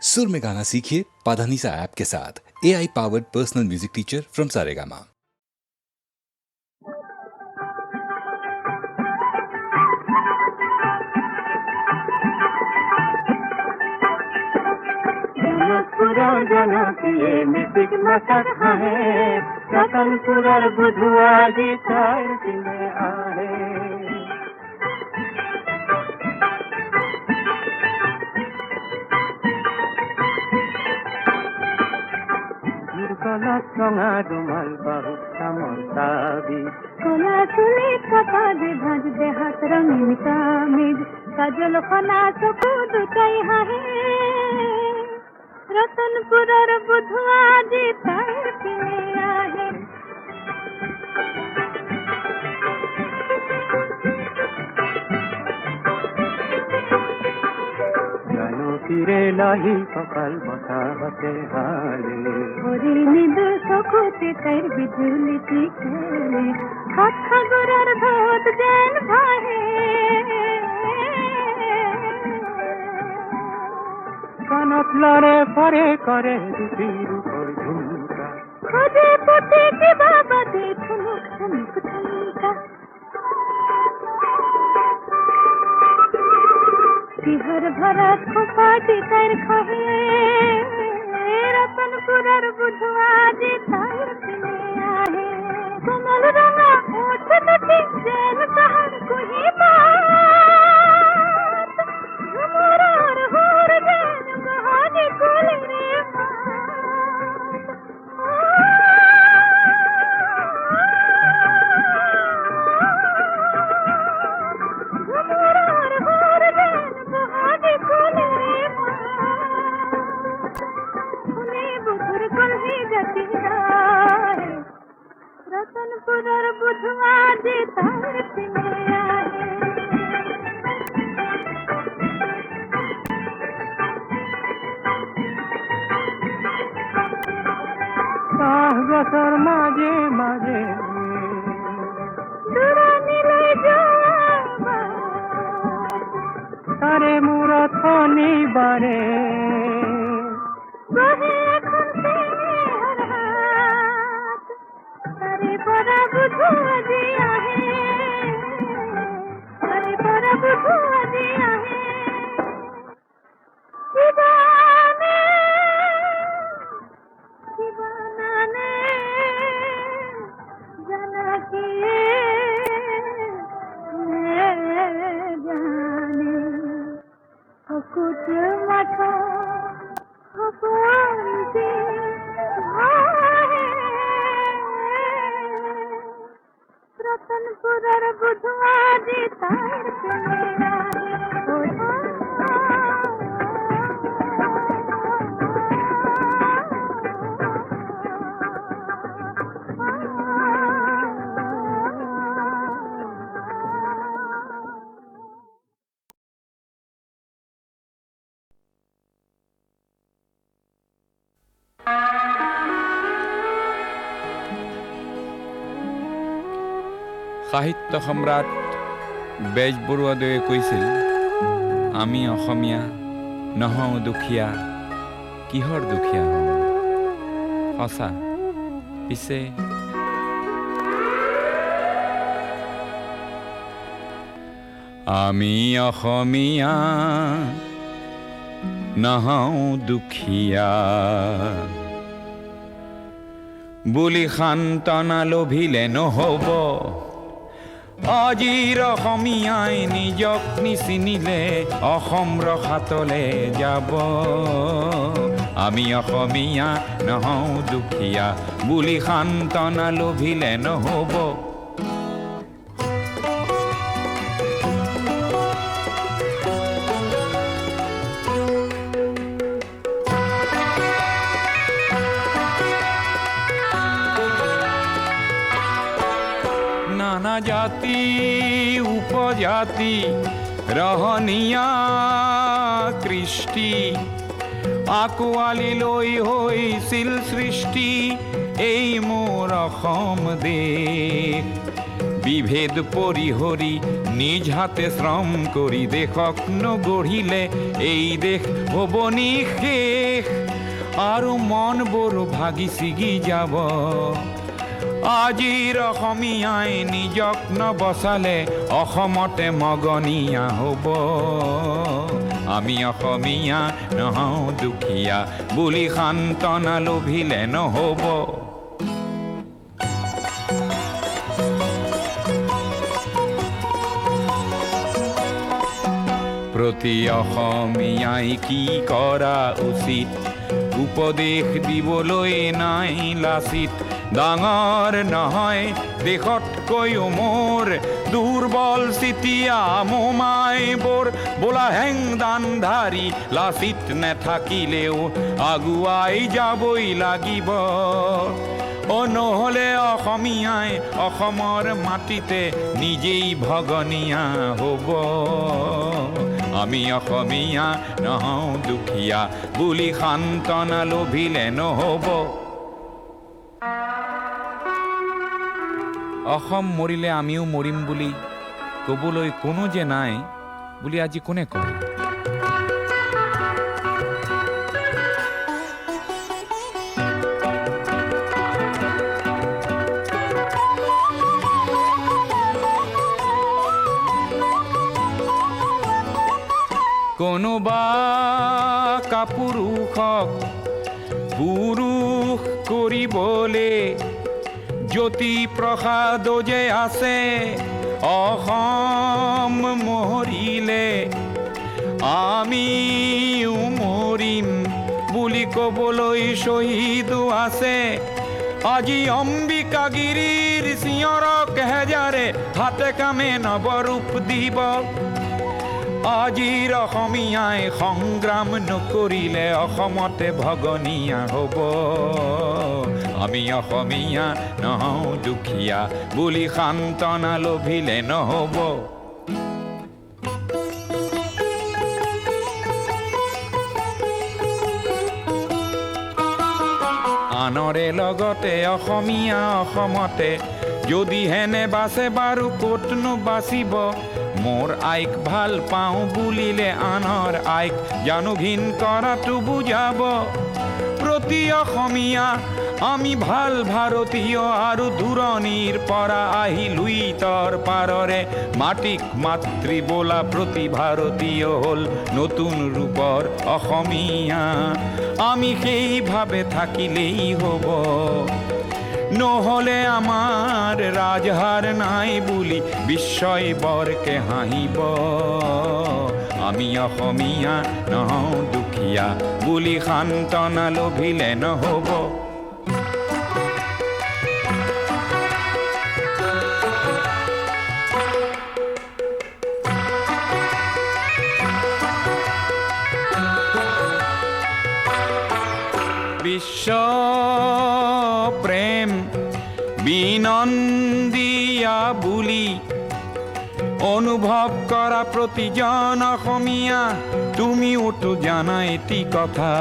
सुर में गाना सीखिए पाधानीसा ऐप के साथ। AI powered personal music teacher from Saregama. Music मसक है रतनपुर बुधवारी साइड में आहे কলা চঙা রুমাল বাহু কামর দাবি কলা চুলে কপালে ভাঁজবে হাত রঙিন কামিজ কাজল খনা চকু দুটাই হাহে রতনপুরের বুধুয়া জি তার কিনে আহে তীরে লাহি সকাল বসা হতে হালে হরি নিদু সখুতে তার বিজুলি খেলে হাত খাগরার ধত যেন ভাহে কানত লড়ে পরে করে দুটির উপর ঝুমকা খোঁজে পথে কি বাবা দে ঠুমুক ঠুমুক ঠুমকা बिहार भरत को पाटी कर खहे रतनपुर बुधवा जी तार किने आहे कमल रंगा ओठ नटी जैन कहर कोही बात झुमरार होर जैन कहानी कोले रे रतनपुर बुधवा जी तार किने आहे गसर माजे माजे दुरानी ले जावा तारे मुरत हनी बारे बहे এখন से हर हाथ तारे पर बुधवा जी आहे तारे पर बुधवा जी आहे दीवाना ने जना किए जाने कुछ मठो से रतनपुर बुधवा जी तार किने সাহিত্য সম্ৰাট বেজবৰুৱাদেৱে কৈছিল, আমি অসমীয়া নহওঁ দুখীয়া, কিহৰ দুখীয়া হওঁ? সঁচা। পিছে আমি অসমীয়া নহওঁ দুখীয়া বুলি সান্তনা লভিলে নহ'ব। আজিৰ অসমীয়াই নিজক নিচিনিলে অসম ৰসাতলে যাব। আমি অসমীয়া নহওঁ দুখীয়া বুলি সান্তনা লভিলে নহ'ব। নানা জাতি উপজাতি ৰহনীয়া কৃষ্টি আঁকোৱালি লৈ হৈছিল সৃষ্টি এই মোৰ অসম দেশ। বিভেদ পৰিহৰি নিজ হাতে শ্ৰম কৰি দেশক নগঢ়িলে এই দেশ হ'ব নিশেষ আৰু মনবোৰ ভাগি ছিগি যাব। আজিৰ অসমীয়াই নিজক নবচালে অসমতে মগনীয়া হ'ব। আমি অসমীয়া নহওঁ দুখীয়া বুলি সান্তনা লোভিলে নহ'ব। প্ৰতি অসমীয়াই কি কৰা উচিত উপদেশ দিবলৈ নাই লাচিত। ডাঙৰ নহয় দেশতকৈও মোৰ দুৰ্বল চিতিয়া মোমাইবোৰ বোলা হেংদানধাৰী লাচিত নেথাকিলেও আগুৱাই যাবই লাগিব। নহ'লে অসমীয়াই অসমৰ মাটিতে নিজেই ভগনীয়া হ'ব। আমি অসমীয়া নহওঁ দুখীয়া বুলি সান্তনা লোভিলে নহ'ব। অসম মৰিলে আমিও মৰিম বুলি ক'বলৈ কোনো যে নাই বুলি আজি কোনে কয়? কোনোবা কাপুৰুষক পুৰুষ কৰিবলে জ্যোতি প্ৰসাদ যে আছে অসম মৰিলে আমিও মৰিম বুলি ক'বলৈ শ্বহীদো আছে। আজি অম্বিকাগিৰিৰ চিঞৰক হেজাৰে হাতে কামে নৱৰূপ দিব। আজিৰ অসমীয়াই সংগ্ৰাম নকৰিলে অসমতে ভগনীয়া হ'ব। আমি অসমীয়া নহওঁ দুখীয়া বুলি সান্তনা লোভিলে নহ'ব। আনৰে লগতে অসমীয়া অসমতে যদি হেনে বাচে বাৰু ক'তনো বাচিব। মোৰ আইক ভাল পাওঁ বুলিলে আনৰ আইক জানো ঘিণ কৰাটো বুজাব। প্ৰতি অসমীয়া আমি ভাল ভাৰতীয় আৰু দূৰণিৰ পৰা আহিলোঁ ইতৰ পাৰৰে মাটিক মাতৃ বোলা প্ৰতি ভাৰতীয় হ'ল নতুন ৰূপৰ অসমীয়া। আমি সেইভাৱে থাকিলেই হ'ব। নহ'লে আমাৰ ৰাজহাৰ নাই বুলি বিশ্বই বৰকে হাঁহিব। আমি অসমীয়া নহওঁ দুখীয়া বুলি সান্তনা লোভিলে নহ'ব। বিশ্ব প্ৰেম বিনন্দিয়া বুলি অনুভৱ কৰা প্ৰতিজন অসমীয়া তুমিওতো জানা এটি কথা।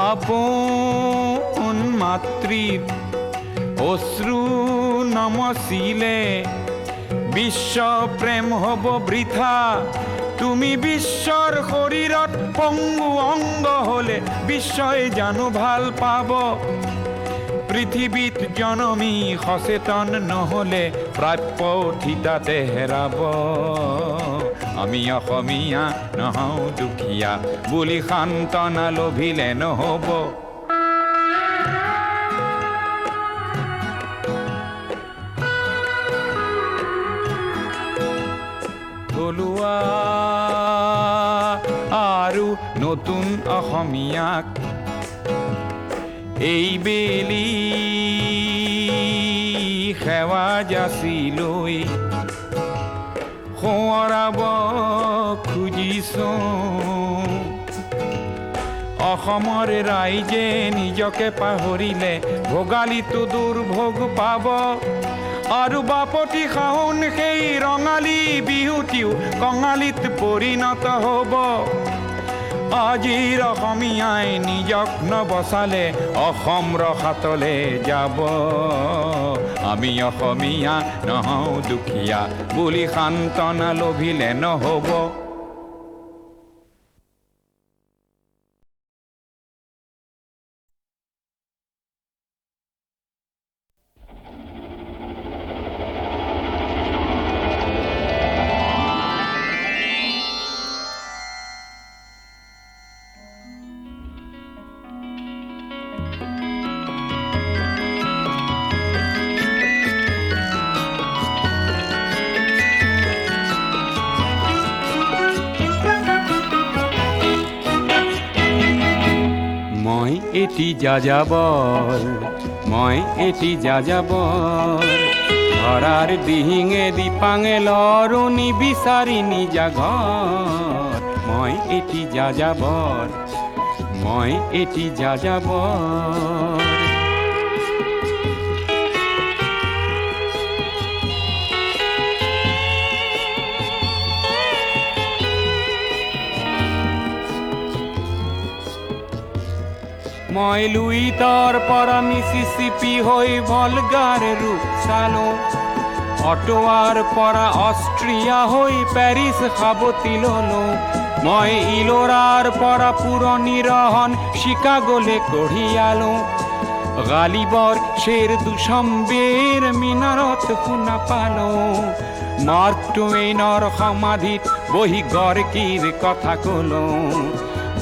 আপোন মাতৃৰ অশ্ৰু নমচিলে বিশ্ব প্ৰেম হ'ব বৃথা। তুমি বিশ্বৰ শৰীৰত পংগু অংগ হ'লে বিশ্বই জানো ভাল পাব। পৃথিৱীত জনমী সচেতন নহ'লে প্ৰাপ্য থিতাতে হেৰাব। আমি অসমীয়া নহওঁ দুখীয়া বুলি সান্তনা লোভিলে নহ'ব। থলুৱা আৰু নতুন অসমীয়াক এইবেলি সেৱা যাচি লৈ সোঁৱৰাব খুজিছোঁ। অসমৰ ৰাইজে নিজকে পাহৰিলে ভোগালীটো দুৰ্ভোগ পাব। আৰু বাপতি শাওণ সেই ৰঙালী বিহুটিও কঙালীত পৰিণত হ'ব। আজিৰ অসমীয়াই নিজক নবচালে অসম ৰখাতলে যাব। আমি অসমীয়া নহওঁ দুখীয়া বুলি সান্তনা লভিলে নহ'ব। মই এটি যাযাবৰ, মই এটি যাযাবৰ, ধৰাৰ দিহিঙে দিপাঙে লৰণি বিচাৰি নিজা ঘৰ। মই এটি যাযাবৰ, মই এটি যাযাবৰ। মই লুইতৰ পৰা মিছিছিপি হৈ ভলগাৰ ৰূপ চালো, অটোৱাৰ পৰা অষ্ট্ৰিয়া হৈ পেৰিছ সাৱতি ললো। মই ইলোৰাৰ পৰা পুৰণি ৰহন চিকাগোলে কঢ়িয়ালো, গালিবৰ শ্বেৰ দুচম্বেৰ মিনাৰত শুনা পালো। মাৰ্ক টুৱেইনৰ সমাধিত বহি গৰ্কিৰ কথা কলো।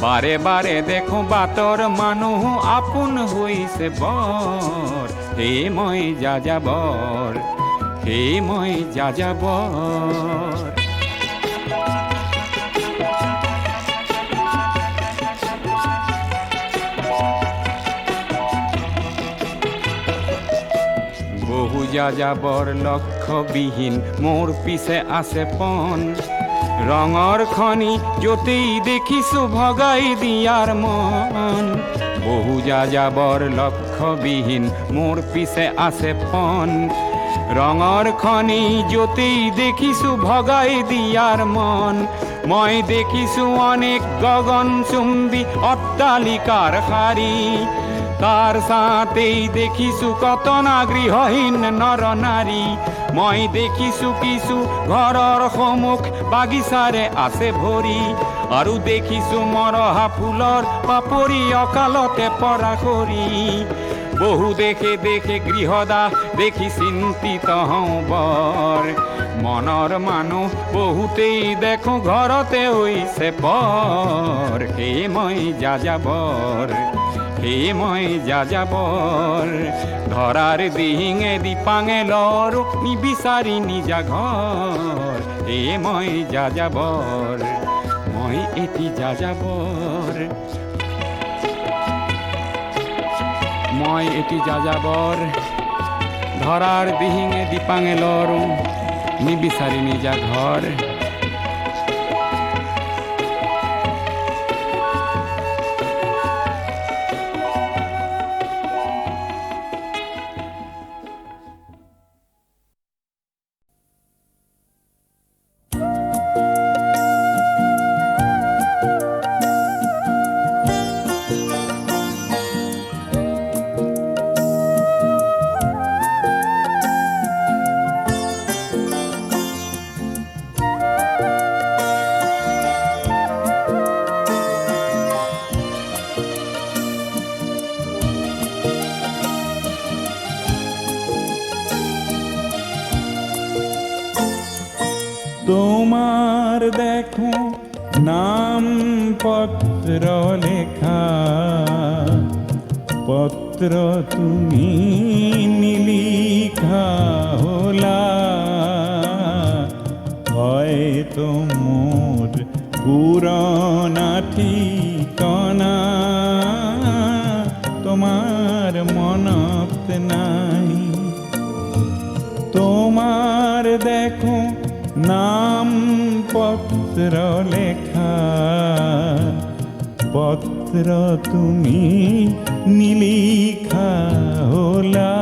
বাৰে বাৰে দেখো বাটৰ মানুহ আপোন হৈছে বৰ। হে মই যাযাবৰ, হে মই যাযাবৰ। বহু যাযাবৰ লক্ষ্যবিহীন মোৰ পিছে আছে পণ। ৰঙৰ খনি য'তেই দেখিছো ভগাই দিয়াৰ মন। বহু যাযাবৰ লক্ষ্যবিহীন মোৰ পিছে আছে পণ। ৰঙৰ খনি য'তেই দেখিছো ভগাই দিয়াৰ মন। মই দেখিছো অনেক গগনচুম্বী অট্টালিকাৰ শাৰী, তাৰ ছাতেই দেখিছো কতনা গৃহহীন নৰ নাৰী। মই দেখিছো কিছু ঘৰৰ সন্মুখ বাগিচাৰে আছে ভৰি, আৰু দেখিছো মৰহা ফুলৰ পাপৰি অকালতে পৰা সৰি। বহু দেখে দেখে গৃহদাহ দেখি চিন্তিত হওঁ বৰ। মনৰ মানুহ বহুতেই দেখো ঘৰতে হৈছে পৰ। হে মই যাযাবৰ, হে মই যাযাবৰ, ধৰাৰ দিহিঙে দিপাঙে লৰো নিবিচাৰি নিজা ঘৰ। হে মই যাযাবৰ, মই এটি যাযাবৰ, মই এটি যাযাবৰ, ধৰাৰ দিহিঙে দিপাঙে লৰো নিবিচাৰি নিজা ঘৰ। তোমার দেখো নাম পত্র লেখা, পত্র তুমি নিলিখা হলা। হয়তো মোর পুরনা ঠিকনা তোমার মনত নাই। তোমার দেখো নাম পত্র লেখা, পত্র তুমি নিলিখা হলা।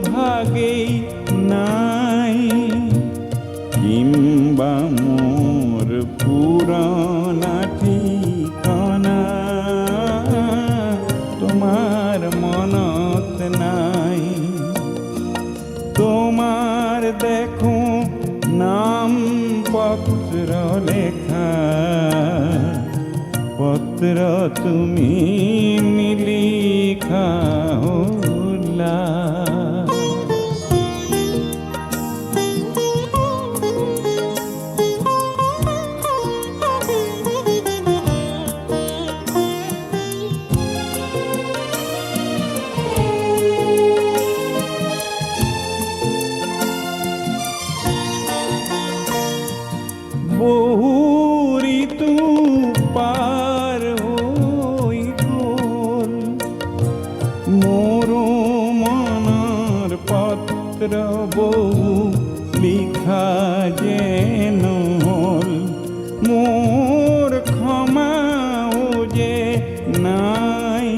ভাগেই নাই, কিংবা মোর পুরানা ঠিকানা তোমার মনত নাই। তোমার দেখো নাম পত্র লেখা, পত্র তুমি লিখা হলা। বহু ঋতু পার হই গোল, মোর মনের পত্র বহু লিখা যেন হল। মোর ক্ষমাও যে নাই,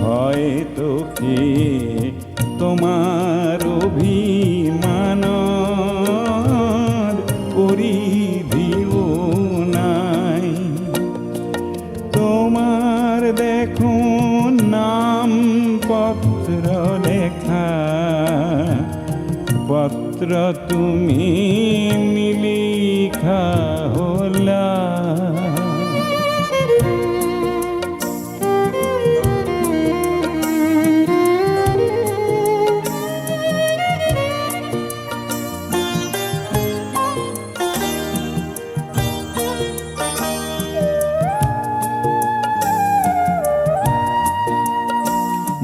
হয়তো কি তোমার অভিমান পরিধিও নাই। তোমার দেখো নাম পত্র লেখা, পত্র তুমি লিখা হলা।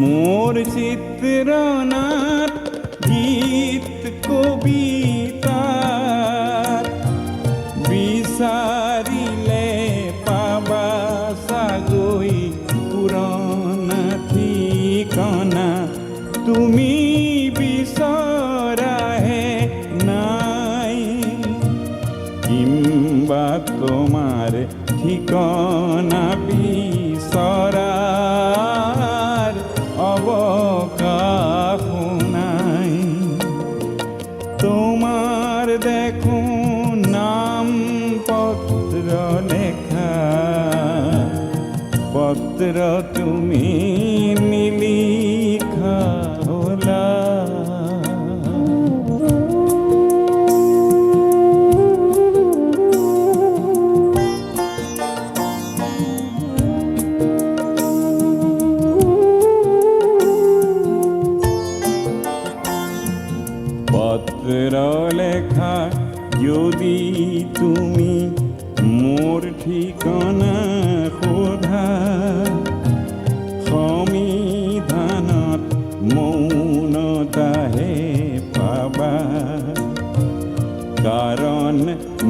মোর চিত্রনাট গীত কবিতার বিচারিলে পাবা সাগৈ পুরনা ঠিকানা। তুমি বিচরাহে নাই, কিংবা তোমার ঠিকানা বিচরার অবকাশ নাই। তোমার দেখো নাম পত্র লেখা, পত্র তুমি লিখা হলা। পত্র লেখা যদি তুমি মোর ঠিকানা সোধা, সংবিধানত মৌনতাহে পাবা। কাৰণ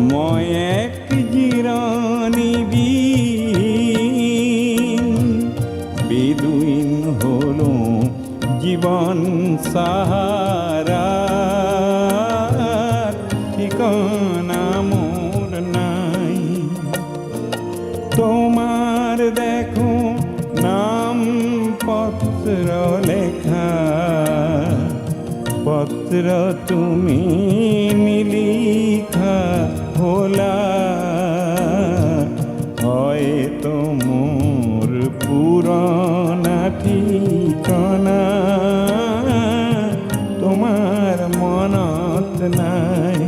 মই এক জিৰণি বিহীন বেদুইন হলো জীবন সাহারা, ঠিকানা মোর নাই। তোমার দেখো নাম পত্র লেখা, পত্র তুমি লিখা হলা। হয়তো মোর পুরানা ঠিকানা তোমার মনত নাই।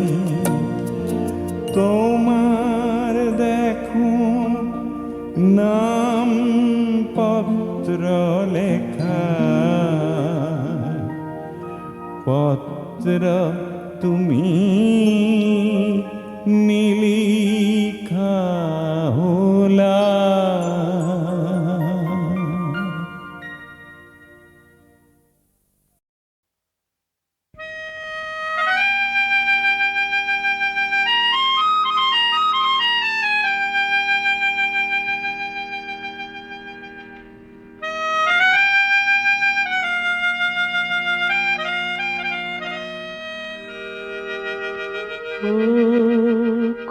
তোমার দেখো নাম পত্র লেখা, পত্র তুমি লিখা হলা। ও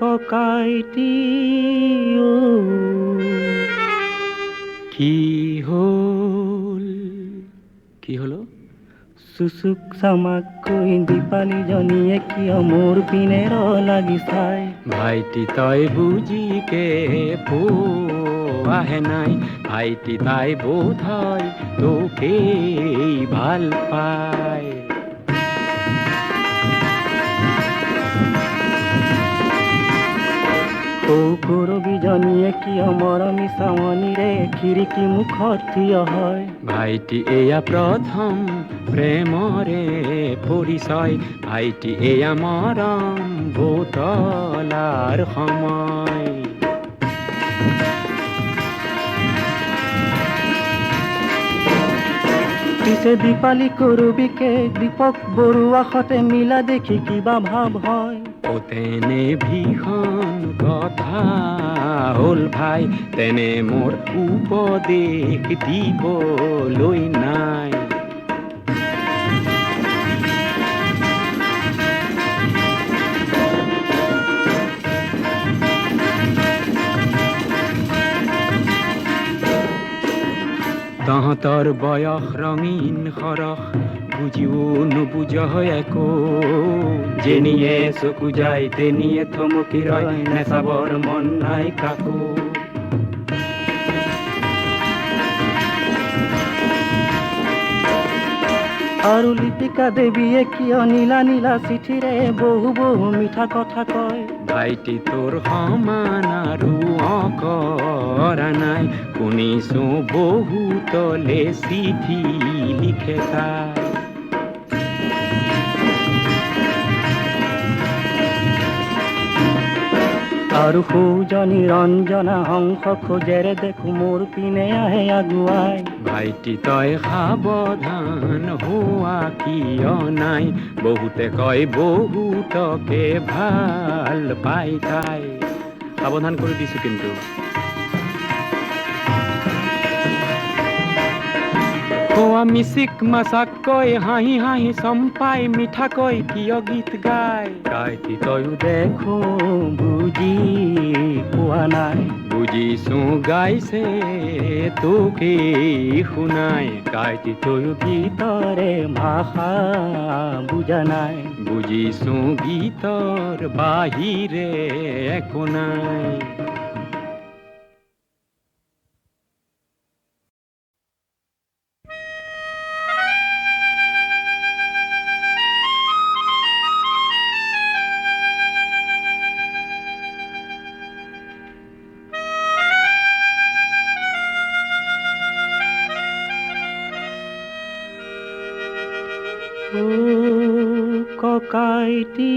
ককাইটি ও কি হল, কি হলো? চুচুক চামাকৈ দীপালি জনীয়ে কিয় মোৰ পিনে লাগি চাই ভাইটি তই বুজিকে পোৱাহে নাই ভাইটি তাই বোধ হয় তোকেই ভাল পায় কৰবীজনীয়ে কিয় মৰমী চাৱনীৰে খিৰিকী মুখত থিয় হয় ভাইটি এয়া প্ৰথম প্ৰেমৰে পৰিচয় ভাইটি এয়া মৰম বুতলাৰ সময় পিছে দীপালি কৰবীকে দীপক বৰুৱা সতে মিলা দেখি কিবা ভাৱ হয় ও তেনে ভীষণ কথা হ'ল ভাই তেনে মোৰ উপদেশ দিবলৈ নাই তহঁতৰ বয়স ৰঙীন সৰহ বুজিও নুবুজ একো যেনিয়ে চকু যায় তেনিয়ে থমকি ৰয় নেচাবৰ মন নাই কাকো আৰু লিপিকা দেৱীয়ে কিয় নীলা নীলা চিঠিৰে বহু বহু মিঠা কথা কয় ভাইটি তোৰ সমান আৰু অকৰা নাই শুনিছো বহুতলে চিঠি লিখে তাই আৰু সৌজনী ৰঞ্জনা হংস খোজেৰে দেখো মোৰ পিনে আহে আগুৱাই ভাইটি তই সাৱধান হোৱা কিয় নাই বহুতে কয় বহুতকে ভাল পাই তাই সাৱধান কৰি দিছো কিন্তু মিচিক মাছাকৈ হাঁহি হাঁহি চম্পাই মিঠাকৈ কিয় গীত গায় গাইতি তয়ো দেখো বুজি পোৱা নাই বুজিছো গাইছে তোকেই শুনাই গাইতি তয়ো গীতৰে ভাষা বুজা নাই বুজিছো গীতৰ বাহিৰে একো নাই ককাইটি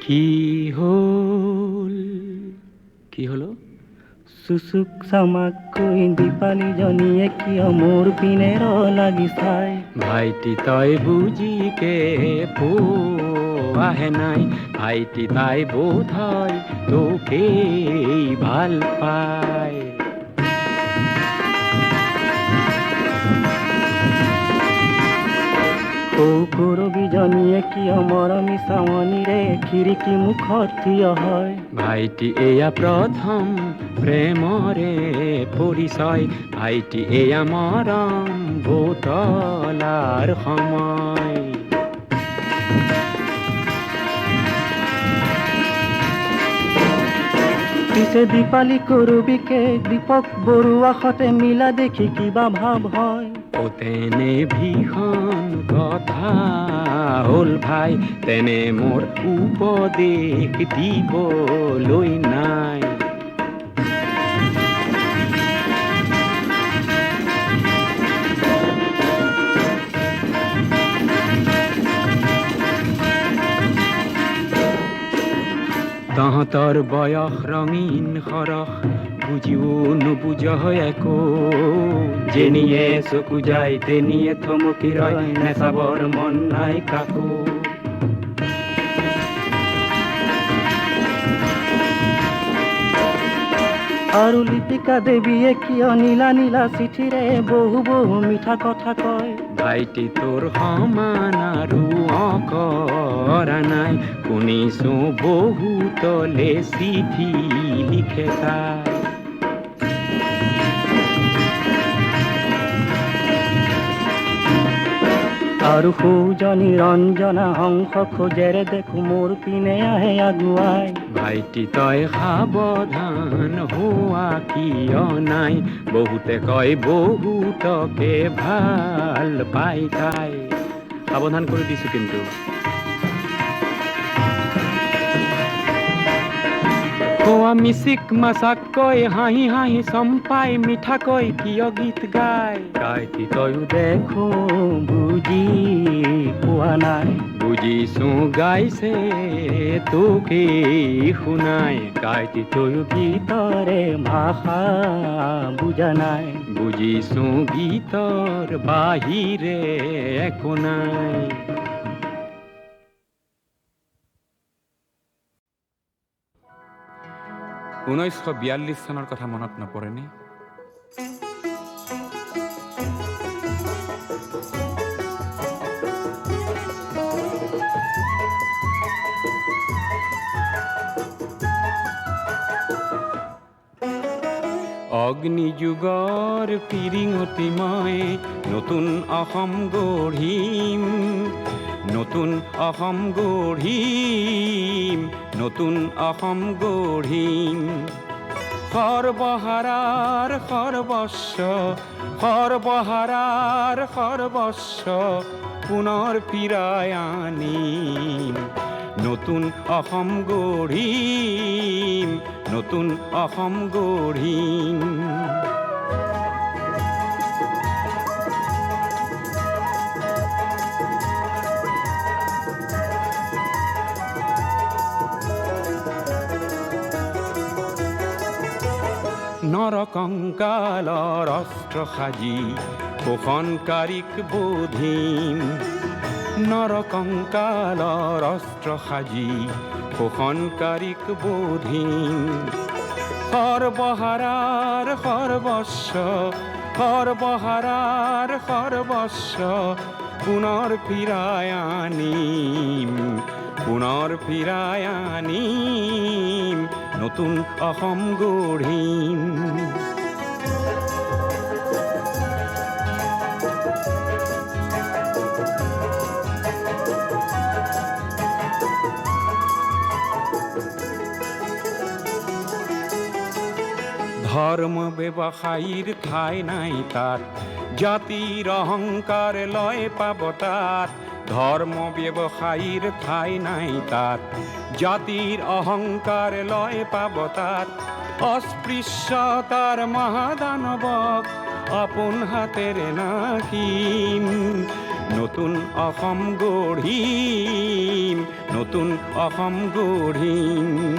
কি হল কি হলো চুচুক চামাকৈ দীপালি জনীয়ে কিয় মোৰ পিনে লাগি চাই ভাইটি তই বুজিকে পোৱাহে নাই ভাইটি তাই বোধ হয় তোকেই ভাল পায় কৰবীজনীয়ে কিয় মৰমী চাৱনীৰে খিৰিকী মুখত থিয় হয় ভাইটি এয়া প্ৰথম প্ৰেমৰে পৰিচয় ভাইটি এয়া মৰম বুতলাৰ সময় পিছে দীপালি কৰবীকে দীপক বৰুৱা সতে মিলা দেখি কিবা ভাৱ হয় ও তেনে ভীষণ কথা হ'ল ভাই তেনে মোৰ উপদেশ দিবলৈ নাই তহঁতৰ বয়স ৰঙীন সৰহ বুজিও নুবুজ একো যেনিয়ে চকু যায় তেনিয়ে থমকি ৰয় নেচাবৰ মন নাই কাকো আৰু লিপিকা দেৱীয়ে কিয় নীলা নীলা চিঠিৰে বহু বহু মিঠা কথা কয় ভাইটি তোৰ সমান আৰু অকৰা নাই শুনিছো বহুতলে চিঠি লিখে তাই আৰু সৌজনী ৰঞ্জনা হংস খোজেৰে দেখো মোৰ পিনে আহে আগুৱাই। ভাইটি তই সাৱধান হোৱা কিয় নাই, বহুতে কয় বহুতকে ভাল পাই তাই। সাৱধান কৰি দিছো কিন্তু। কোৱা মিচিক মাছাকৈ হাঁহি হাঁহি চম্পাই মিঠাকৈ কিয় গীত গায়। গাইতি তয়ো দেখো বুজি পোৱা নাই, বুজিছো গাইছে তোকে শুনাই। গাইতি তয়ো গীতৰে ভাষা বুজা নাই। বুজিছো গীতৰ বাহিৰে একো নাই। 1942 চনৰ কথা মনত নপৰেনে? অগ্নিযুগৰ পিৰিঙতি মই নতুন অসম গঢ়িম, নতুন অসম গঢ়িম, নতুন অসম গঢ়িম। সৰ্বহাৰাৰ সৰ্বস্ব, সৰ্বহাৰাৰ সৰ্বস্ব পুনৰ ফিৰাই আনিম, নতুন অসম গঢ়িম, নতুন অসম গঢ়িম। নৰকংকালৰ অস্ত্ৰ সাজি শোষণকাৰীক বোধিম, নৰকংকালৰ অস্ত্ৰ সাজি শোষণকাৰীক বোধিম। সৰ্বহাৰাৰ সৰ্বস্ব, সৰ্বহাৰাৰ সৰ্বস্ব পুনৰ ফিৰাই আনিম, পুনৰ ফিৰাই আনিম, নতুন অসম গঢ়িম। ধৰ্ম ব্যৱসায়ীৰ ঠাই নাই তাত, জাতিৰ অহংকাৰ লয় পাব তাত। ধৰ্ম ব্যৱসায়ীৰ ঠাই নাই তাত, জাতিৰ অহংকাৰ লয় পাব তাত। অস্পৃশ্যতাৰ মহাদানৱক আপোন হাতেৰে নাকিম, নতুন অসম গঢ়িম, নতুন অসম গঢ়িম।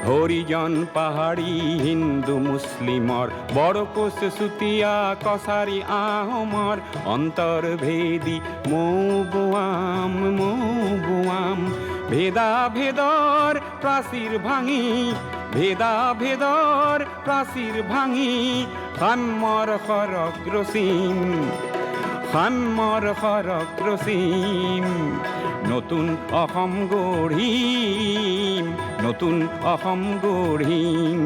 হৰিজন পাহাৰী হিন্দু মুছলিমৰ, বৰকোচ চুতীয়া কছাৰী আহোমৰ, অন্তৰ্ভেদী মৌ বোৱাম, মৌ বোৱাম। ভেদা ভেদৰ প্ৰাচীৰ ভাঙি, ভেদা ভেদৰ প্ৰাচীৰ ভাঙি সাম্যৰ সৰগ ৰচিম, সাম্যৰ সৰগ ৰচিম, নতুন অসম গঢ়িম, নতুন অসম গঢ়িম।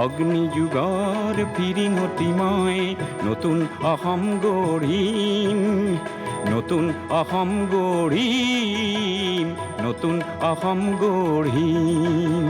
অগ্নিযুগৰ ফিৰিঙতি মই নতুন অসম গঢ়িম, নতুন অসম গঢ়িম, নতুন অসম গঢ়িম।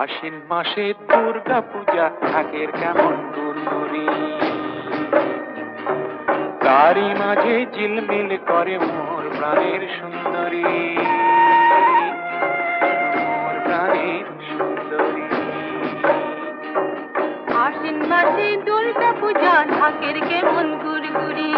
আশ্বিন মাসে দুর্গা পূজা থাকের কেমন দুলদুরি, তারই মাঝে ঝিলমিল করে মোর প্রাণের সুন্দরী, মোর প্রাণের সুন্দরী। আশ্বিন মাসে দুর্গা পূজা ঢাকের কেমন গুড়গুড়ি,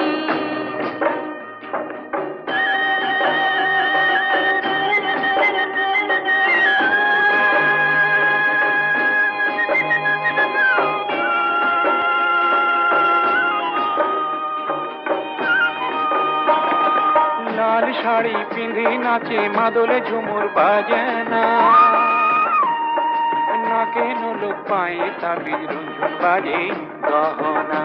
নাচে মাদলে ঝুমুর বাজে না, নাকে নোলক পায়ে তাবিজ রঞ্জন বাজে গহনা,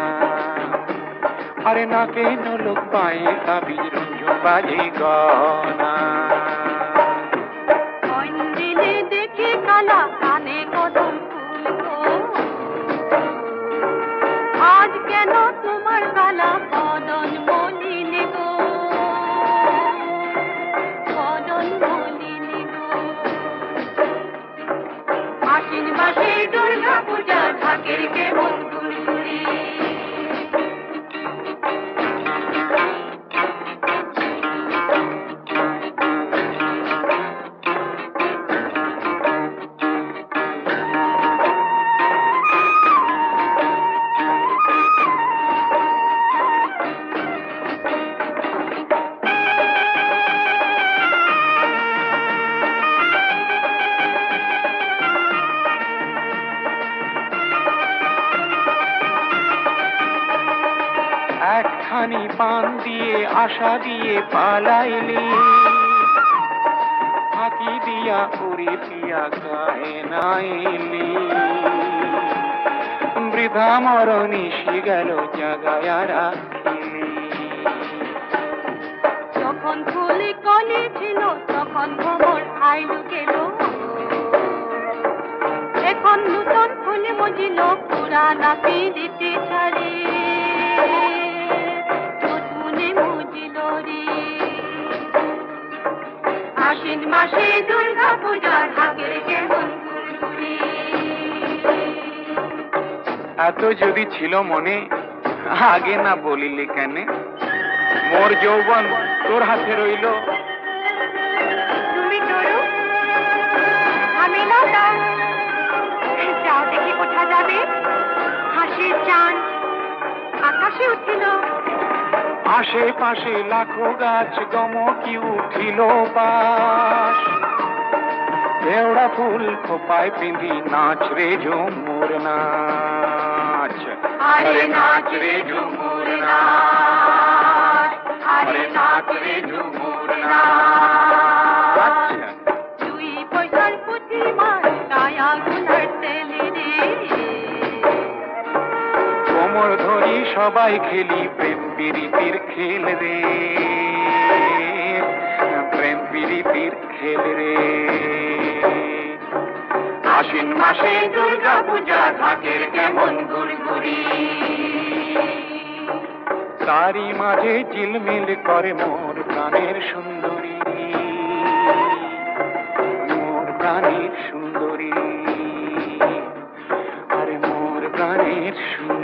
আরে নাকে নোলক পায়ে তাবিজ রঞ্জন বাজে গহনা। মন্দিরে দেখি কালা কানে কদম ফুল গো, আজ কেন তোমার কালা বদন মলিন গো, বদন মলিন গো। আশ্বিন মাসে দুর্গা পূজা ঢাকের কেমন গুড়গুড়ি, একখানি পান দিয়ে আশা দিয়ে পালাইলি, ফাঁকি দিয়া উড়ি দিয়া গায়ে নাইলি, বৃথা মরণিশি গেল জাগায়া রাখিলি। যখন ফুলি কলি ছিল তখন ভ্রমর আইলু গেল, এখন নূতন ফুল মজিল পুরানা পিড়িতে ছাড়ে, নতুনে মজিল রে। আশ্বিন মাসে দুর্গা পূজা ঢাকের কেমন গুড়গুড়ি, এত যদি ছিল মনে আগে না বলিলি কেন, মোর যৌবন তোর হাতে রইল। তুমি তোরো আমি না দাও, যাও দেখি কোথা যাবে। হাসির চাঁদ আকাশে উঠিল, আশেপাশে লাখো গাছ গমকি উঠিল বাস, দেওড়া ফুল খোপায় পিঁধি নাচ রে ঝুমুর নাচ, আরে নাচ রে ঝুমুর নাচ, আরে নাচ রে ঝুমুর নাচ। দুই পয়সার পুঁথি মাছ কায়া গুনার তেলে রে, কোমর ধরি সবাই খেলি প্রেম প্রীতির খেল রে, প্রেম প্রীতির খেল রে। আশ্বিন মাসে দুর্গা পূজা ঢাকের কেমন গুড়গুড়ি, তারই মাঝে ঝিলমিল করে মোর প্রাণের সুন্দরী, মোর প্রাণের সুন্দরী, আরে মোর প্রাণের সুন্দরী।